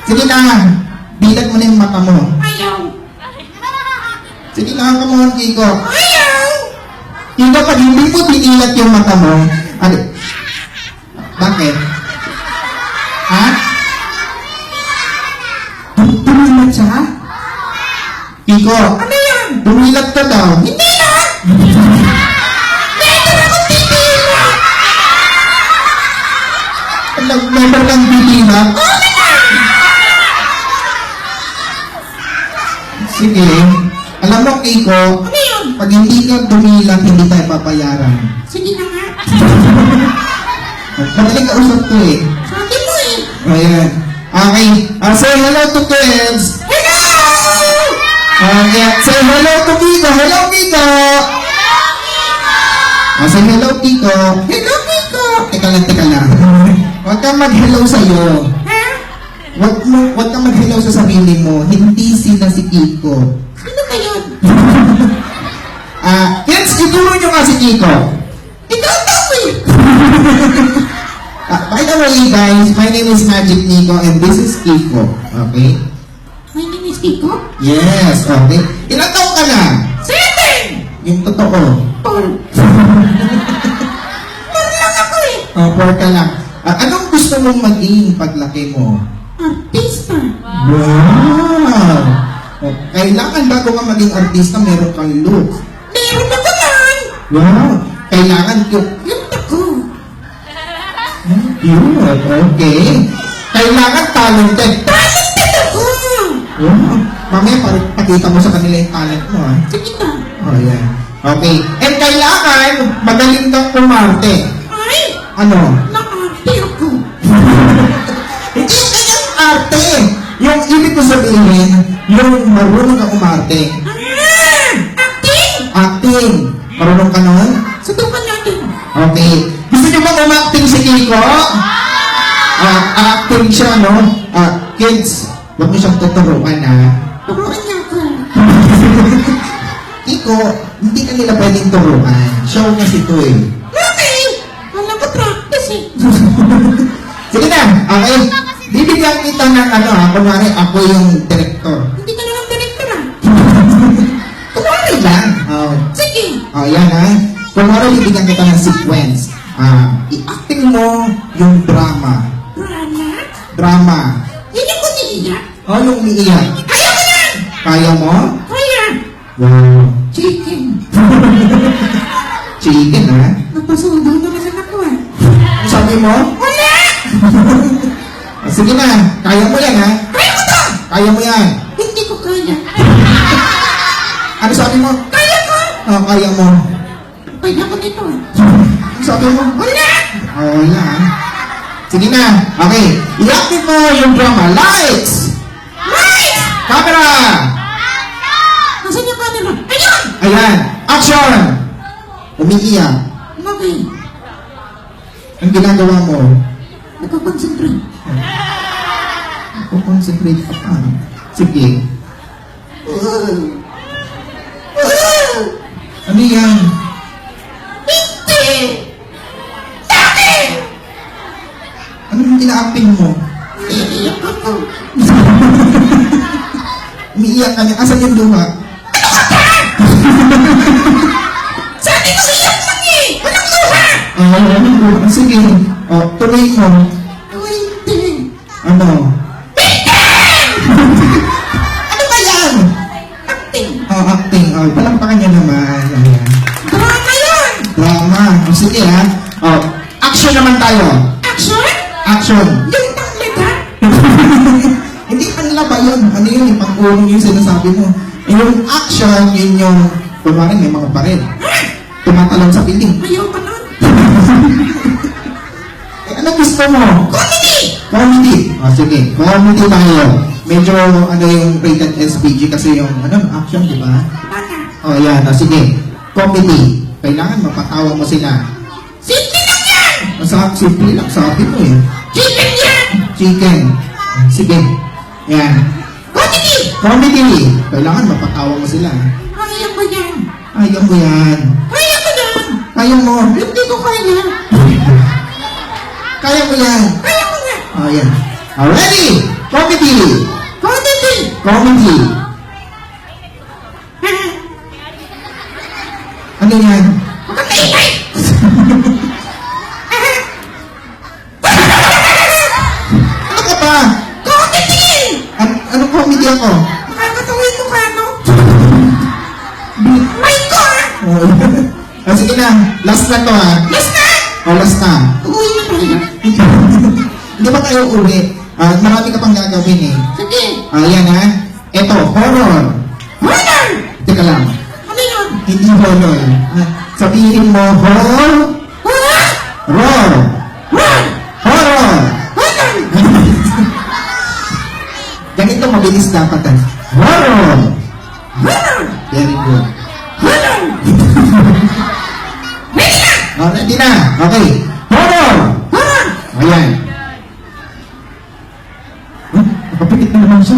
Sige na, bilat mo na yung mata mo. Ayaw. Sige na, come on, Kiko. Ayaw. Kiko, pag hindi mo binilat yung mata mo, ano? Bakit? Ha? Dumilat siya? Kiko, Ano yan? dumilat ka daw. Hindi na. Never ako titira. Never kang binilat? Sige. Alam mo, Kiko, Ano yun? pag hindi ka dumilat, hindi tayo papayaran. Sige na nga. Madaling kausap ko eh. Sabi mo eh. Ayan. Okay. Say hello to kids. Hello! Okay. Say hello to Kiko. Hello, Kiko. Say hello, Kiko. Hello, Kiko. Teka lang. Huwag kang mag-hello sa'yo. Ha? Huwag kang mag-hello sa sarili mo. Hindi sila si Kiko. Sino ba yun? Kids, ituro nyo nga si Kiko. Ikaw daw eh. By the way, guys, my name is Magic Nico and this is Kiko. Okay? My name is Kiko. Yes, okay. Ilang taon ka na? 7! Yung totoo. Paul. Paul lang ako eh. 4 ka lang. Anong gusto mong maging paglaki mo? Artista. Wow! Kailangan bago ka maging artista, meron kang look. Meron ako man. Wow! Kailangan ko... Yung ako. Yun, okay. Kailangan talented. Talented ako. Wow! Mamaya, pakita mo sa kanila yung talent mo, ha? Sige na. Oh, yeah. Okay. And kailangan, magaling kang umarte. Ay, Ano? naarte ako. Hindi yung kanyang arte. Yung ibig ko sabihin, yung marunong kang umarte. Acting. Acting. Marunong ka nun? Subukan natin. Okay. Gusto niyo ba umacting si Kiko? Acting siya, no? Kids, huwag niyo siyang tuturuan, ha? Turuan niya ako. Kiko, hindi ka nila pwedeng turuan. Show kasi ito, eh. Okay. Wala ko practice eh. Sige na, okay. Bibigyan kita ng kunwari ako yung director. Hindi ka naman director ah. Kunwari lang. Sige. Yan ha. Kunwari bibigyan kita ng sequence. I-acting mo yung drama. Rana. Drama. Yan yung kuniiyak. Yung umiiyak. Kaya ko yan. Kaya mo? Kaya. Wow. Chicken. Chicken ha? Napasundo naman ako ah. Ano sabi mo? Wala. Sige na. Kaya mo yan ha? Kaya ko to. Kaya mo yan. Hindi ko kaya. Ano sabi mo? Kaya ko. Kaya mo. Kaya ko nito ah. Ano sabi mo? Wala. Wala. Sige na. Okay. I-acting mo yung drama. Lights! Right. Camera! Nasaan yung camera? Ayun. Ayan. Action! Umiiyak. Okay. Ang ginagawa mo, Nagkakonsentrate. concentrate ka pa. Sige. Ano yan? Hindi. Dami. Ano yung ina-acting mo? Iiyak ako. Umiiyak ka niya. Asan yung luha? Sabi ko iyak lang eh. Walang luha. Walang luha. Sige. Tuloy mo. Hindi. Ano? Ano ba yan? Acting. Acting. Palampakan niya naman. Ayan. Drama yan. Drama. Sige ha. Action naman tayo. Action? Action. Yung tanglada? Hindi panlaba yun. Ano yun? Yung pang-urong yung sinasabi mo. Yung action, yun yung, kunwari may mga baril. Tumatalon sa piling. Ayaw pa nun. Ano gusto mo? Comedy! Comedy. Sige. Comedy tayo. Medyo, yung rated SPG kasi yung, action, di ba? Baka. Yan. Sige. Comedy. Kailangan mapatawa mo sila. Simple lang yan! Simple lang. Sabi mo eh. Chicken yan! Chicken. Sige. Yan. Comedy! Comedy. Kailangan mapatawa mo sila. Kaya ko yan. Ayaw mo yan. Kaya ko yan. Kaya mo. Hindi ko kaya. Kaya mo yan. Kaya ko yan. Yan. Ready? Comedy. Comedy. Comedy. Ano yan? Huwag kang maingay. Ano ka ba? Comedy. Anong comedy ako? Nakakatawin mo ka, no? My God! Sige na, last na to ha. Last na! Last na. Uwi na tayo. Hindi ba tayo uwi? Marami ka pang gagawin eh. Sige. Ayan ha. Ito, horror. Horror! Teka lang. Ano yun? Hindi horror. Sabihin mo, horror. Horror! Roar. Horror! Horror. Horror! Ganito mabilis dapat ha. Horror. Horror! Very good. Horror! Ready na! Ready na. Okay. Horror. Horror! Ayan. Nakapikit na naman siya.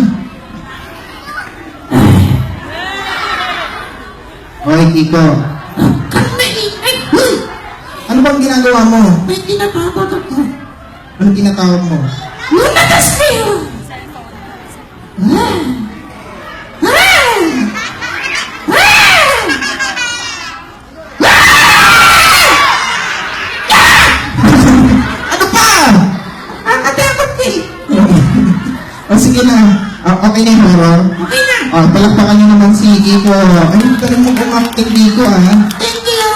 Okay, Kiko. Kang maingay. Ano bang ginagawa mo? May tinatawag ako. Anong tinatawag mo? Lumakas kayo! Ano pa? Nakakatakot ka eh. Sige na. Okay na yung horror. Okay na. Palakpakan niyo naman si Kiko. Ay, galing mo kung acting Kiko Thank you.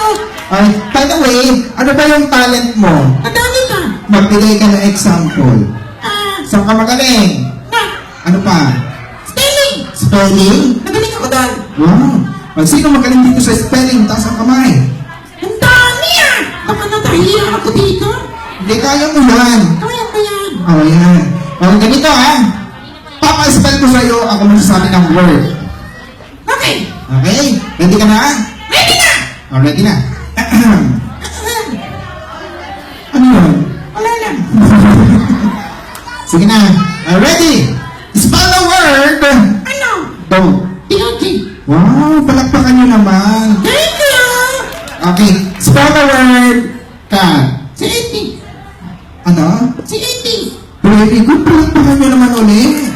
By the way, ano ba yung talent mo? Madami ka. Magbigay ka ng example. Saan ka magaling? Na. Ano pa? Spelling. Spelling? Magaling ako doon. Wow. Sino magaling dito sa spelling? Taas ang kamay. Ang dami ah. Baka natahiya ako dito. Hindi, kaya mo yan. Kaya ba yan? Yan. Ganito Papa-spell ko sa'yo, ako magsasabi ng word. Okay. Okay? Ready ka na? Ready na. Ready na. Ano yun? Wala lang. Sige na. Ready? Spell the word. Ano? Don't. T-O-T. Wow, palakpakan nyo naman. Thank you. Okay, spell the word cat. Si Eti. Ano? Si Eti. Very good, palakpakan nyo naman ulit.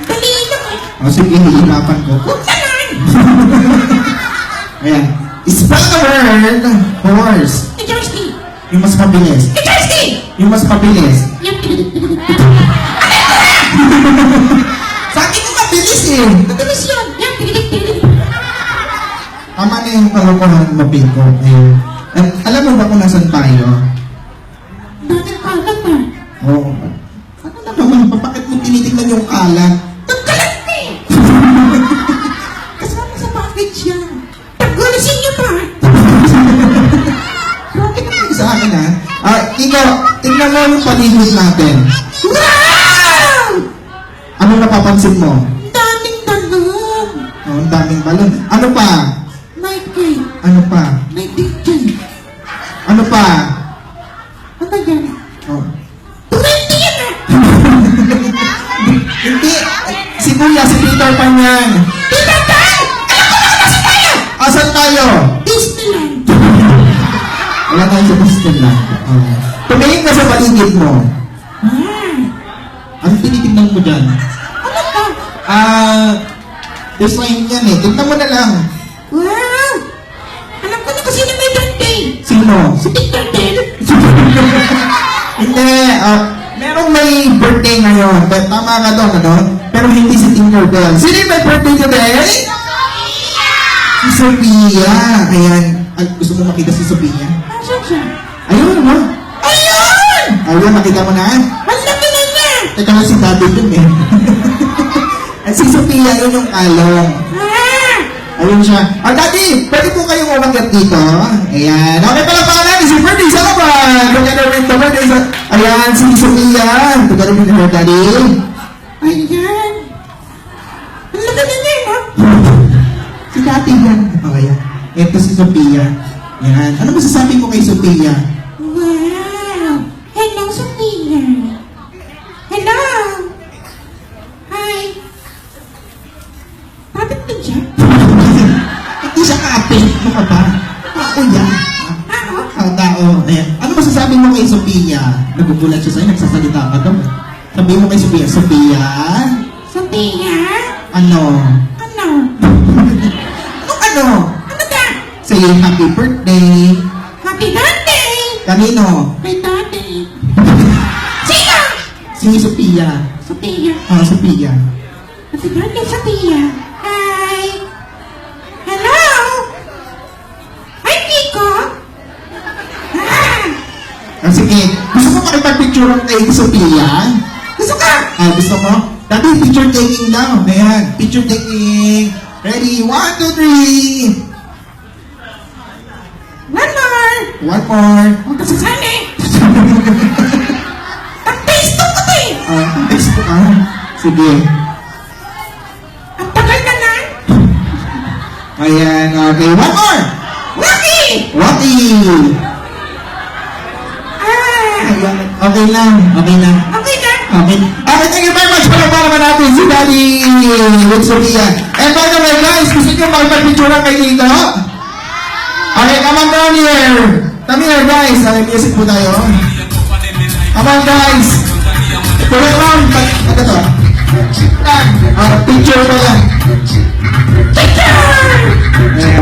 Dali lang eh. Sige, hihirapan ko. Huwag ka lang. Ayan. Spell the word horse. Si Jersey. Yung mas mabilis. Si Jersey. Yung mas mabilis. Yan. Sabi ko mabilis eh. Mabilis yun. Yan. Tama na yung kalokohan mo, Piko. Ayun. Alam mo ba kung nasan tayo? Bakit kalat na? Oo. Ano na naman? Bakit mo tinitignan yung kalat? Nagkalat na eh. Kasama sa package yan. Tagulasin niyo pa. Bakit naman sa akin Kiko, tingnan mo yung paligid natin. Wow! Ano napapansin mo? Ang daming talong. Ang daming balon. Ano pa? May cake. Ano pa? May DJ. Ano pa? Ano yan? Oh. 20 yan ah. Hindi. Si Kuya, si Peter Pan yan. Peter Pan! Alam ko na kasi tayo! Asan tayo? Disneyland. Wala tayo sa Disneyland. Tumingin ka sa paligid mo. Anong tinitignan mo dyan? Ano ba? Design yan eh. Tignan mo na lang. Wow! Alam ko na kasi na may birthday. Sino? Si Peter Pan. Hindi. Merong may birthday ngayon. Tama ka doon, ano? Pero hindi si Tinkerbell. Sino yung may birthday today? Si Sophia. Ayan. Gusto mo makita si Sophia? Asan siya? Ayun, ano? Ayun! Ayun, nakita mo na? Ang laki na niya! Teka lang si Daddy dun eh. At si Sophia, yun yung kalong. Ayun siya. Daddy, pwede po kayong umakyat dito? Ayan. Okay pala pangalan, si Ferdy Salaman. Together with the birthday. Ayan, si Sophia. Together with her daddy. Ayan! Ang laki na niya, no? Si Daddy yan. Okay. Ito si Sophia. Ayan. Ano masasabi mo kay Sophia? Wow! Hello, Sophia! Hello! Hi! Bakit din siya? Hindi siya kape. Ano ka ba? Tao yan. Tao. Ayan. Ano masasabi mo kay Sophia? Nagugulat siya sa'yo. Nagsasalita ka daw. Sabi Sabihin mo kay Sophia, Sophia, Sophia? ano? Ano? Ano? Ano ka? Say happy birthday. Happy birthday! Kanino? Kay Daddy. Sino? Si Sophia. Sophia. Sophia. Happy birthday, Sophia. Hi. Hello? Hi, Kiko. Sige, gusto mo makipag-picture kay Sophia? Gusto ka? Gusto mo? Dati, picture taking daw. Ayan, picture taking. Ready? 1, 2, 3. One more. One more. Huwag ka sasali. Ang Facebook ko to eh. Sige. Ang tagal na lang. Ayan, okay. One more. Lucky! Wati. Ayan, okay lang. Okay lang. Okay na. Okay. Okay, thank you very much. Palagparan naman natin si Daddy with Sophia. And by the way, guys, gusto nyo magpapicture lang kay Tito? Okay, come on down here. Come here, guys. Music po tayo. Come on, guys. Puro lang. Ano to? Picture ko lang.